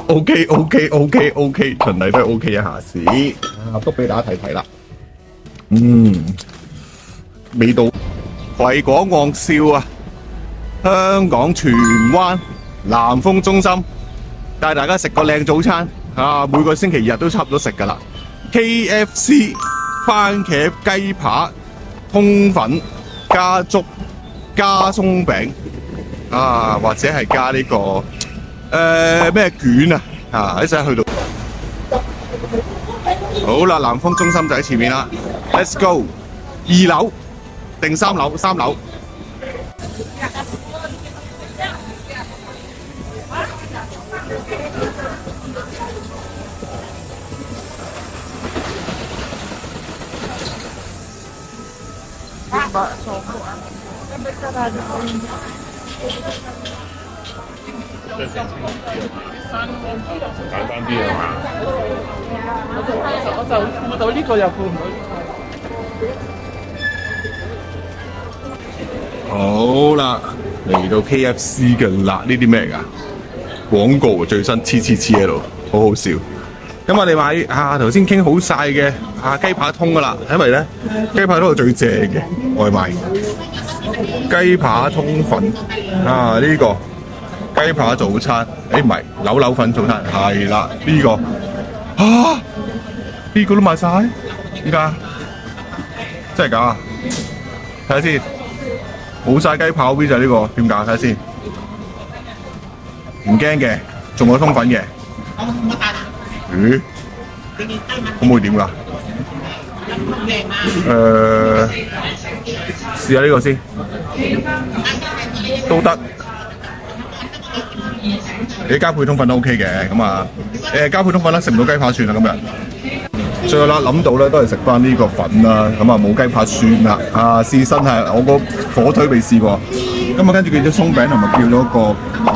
OK，循例都係 OK 一下先。都俾大家睇睇啦。味道維港岸笑啊！香港荃灣南豐中心帶大家食個靚早餐啊！每個星期日都差唔多食噶啦。KFC 番茄雞扒通粉加粥加鬆餅啊，或者係加呢個咩卷啊，一陣去到。好啦，南豐中心就喺前面啦 ，Let's go， 2樓定3樓？3樓。簡單啲係嘛？我就呢個又估唔到。好啦，嚟到 KFC 嘅啦，呢啲咩嚟㗎？廣告最新黐喺度，好好笑。咁我哋買頭先傾好晒嘅雞扒通㗎啦，因為咧雞扒通係最正嘅外賣。雞扒通粉呢個雞扒早餐，唔係扭粉早餐，係啦呢個呢個都賣晒，點解？真係假？睇下先，冇晒雞扒 V 就係呢個，點解？睇下先，唔驚嘅，仲有通粉嘅。咦？咁會點㗎？試下呢個先，都得。你加配通粉都 OK 嘅，咁加配通粉啦，食唔到雞扒算啦今日。最後啦，諗到咧都係食翻呢個粉啦，咁冇雞扒算啦。試新係我個火腿未試過，咁跟住叫咗鬆餅同埋叫咗個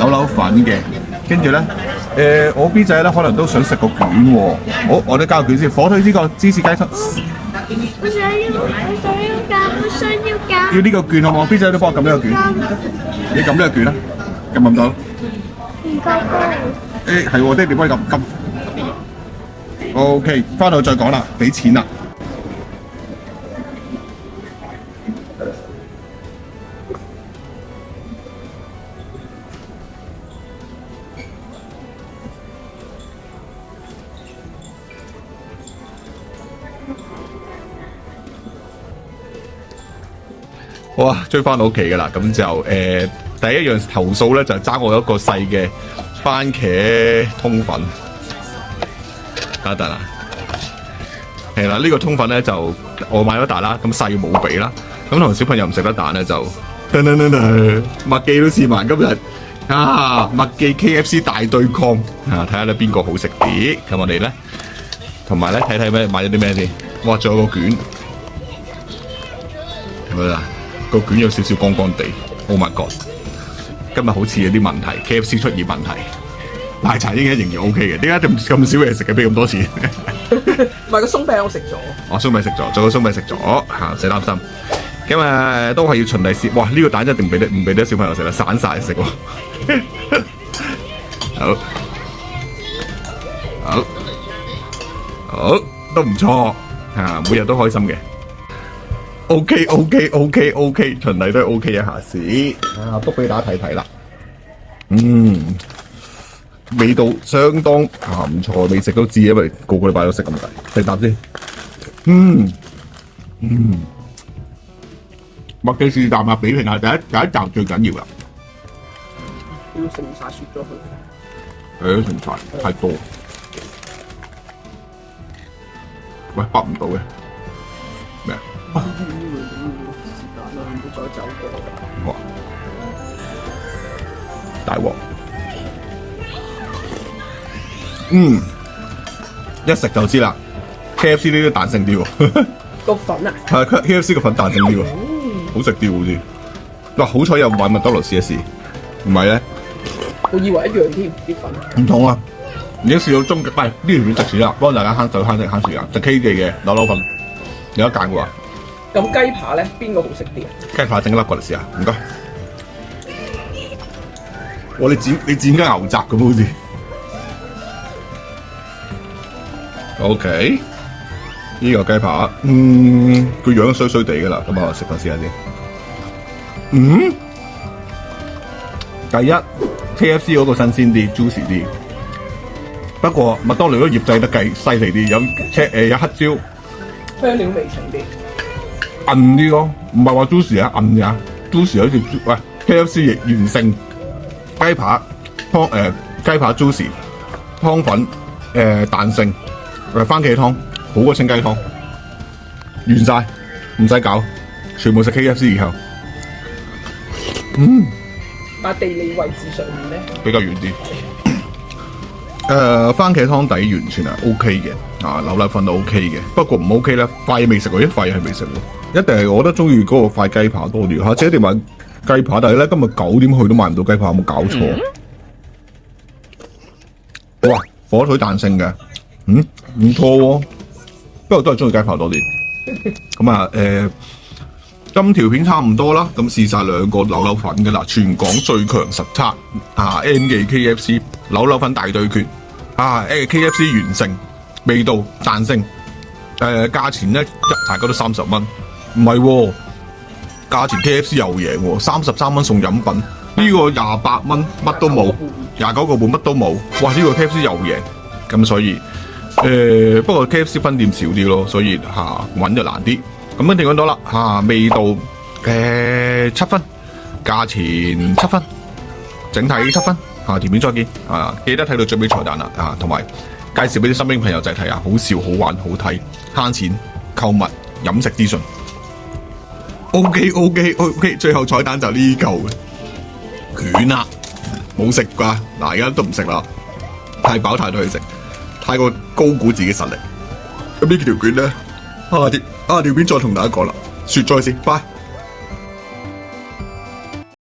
扭粉嘅，跟住咧我 B 仔咧可能都想食個卷喎。好，我哋加個卷先。火腿呢個芝士雞湯。我想要㗎。要呢個卷好冇 ？B 仔都幫我撳呢個卷。你撳呢個卷啦，撳唔到。唔夠高。係喎，爹哋幫你撳。OK， 翻到去再講啦，俾錢啦。好啊，追翻到屋企噶啦，咁就第一樣投訴咧就係爭我一個細嘅番茄通粉。得啦，係啦，呢個通粉咧就我買咗大啦，咁細冇俾啦，咁同小朋友唔食得蛋咧就麥記都試埋今日麥記 KFC 大對抗睇下咧邊個好食啲，咁我哋咧同埋咧睇睇咩買咗啲咩先，哇，仲有個卷，係咪啊？個卷有少少乾乾地 ，Oh my god！ 今日好似有啲問題 ，KFC 出現問題。奶茶應該仍然 OK 嘅，點解咁少嘢食嘅，俾咁多錢？唔係個鬆餅我食咗，我鬆餅食咗，仲有鬆餅食咗唔使擔心。咁都係要循例試。哇！呢個蛋一定唔俾啲小朋友食啦，散晒食喎。好，都唔錯每日都開心嘅。OK， 循例都係 OK 一下先。都俾大家睇睇啦。味道相當唔錯，未食都知，因為個禮拜都食咁滯。食啖先，麥記試啖比拼下，第一啖最緊要啦。要食唔晒雪咗佢。食唔晒，太多。喂，bắt唔到嘅咩啊？是但啦，唔好再走過。哇！大鑊！一食就知啦。KFC 呢啲彈性啲喎，個粉啊，係 KFC 個粉彈性啲喎，好食啲好似。哇！好彩有買麥當勞試一試，唔係咧，我以為一樣添啲粉。唔同啊！而家試到終極，喂呢條片值錢啦，幫大家慳時間，就 K 記嘅扭粉有得揀嘅喎。咁雞扒咧，邊個好食啲啊？雞扒整粒過嚟試下，唔該。哇！你剪緊牛雜咁好似〜OK，呢個雞扒，個樣衰衰地噶啦，咁我食下試下先。第一 KFC 嗰個新鮮啲，juicy 啲。不過麥當勞都醃製得計犀利啲，有黑椒，香料味重啲。韌啲咯，唔係話 juicy 啊，韌㗎 ，juicy 好似喂 KFC 亦完勝雞扒湯雞扒 juicy 湯粉彈性番茄湯好過清雞湯，完晒唔使搞，全部食 KFC 以後，但地理位置上面咧比較遠啲。番茄湯底完全係 OK 嘅，啊扭奶粉都 OK 嘅，不過唔 OK 咧，塊未食喎，塊係未食喎，一定係我覺得中意嗰個塊雞扒多啲，下次一定買雞扒，但係咧今日9點去都買唔到雞扒，有冇搞錯？哇，火腿彈性嘅，唔錯喎，不過都係中意雞扒多啲。咁啊今條片差唔多啦，咁試晒2個扭扭粉嘅啦，全港最強實測N 記 KFC 扭扭粉大對決KFC 完勝，味道彈性，價錢咧大家都30蚊，唔係喎，價錢 KFC 又贏喎，33蚊送飲品，呢個28蚊乜都冇，29個半乜都冇，哇！呢個 KFC 又贏，咁所以不過 KFC 分店少啲咯，所以揾就難啲。咁一定講到啦味道7分，價錢7分，整體7分條片再見記得睇到最尾彩蛋啦同埋介紹俾啲身邊朋友仔睇下，好笑好玩好睇，慳錢購物飲食資訊。OK， 最後彩蛋就呢嚿嘅卷啦，冇食㗎，而家都唔食啦，太飽太多嘢食，太過高估自己實力。咁呢條卷咧條片再同大家講啦，說再見，拜。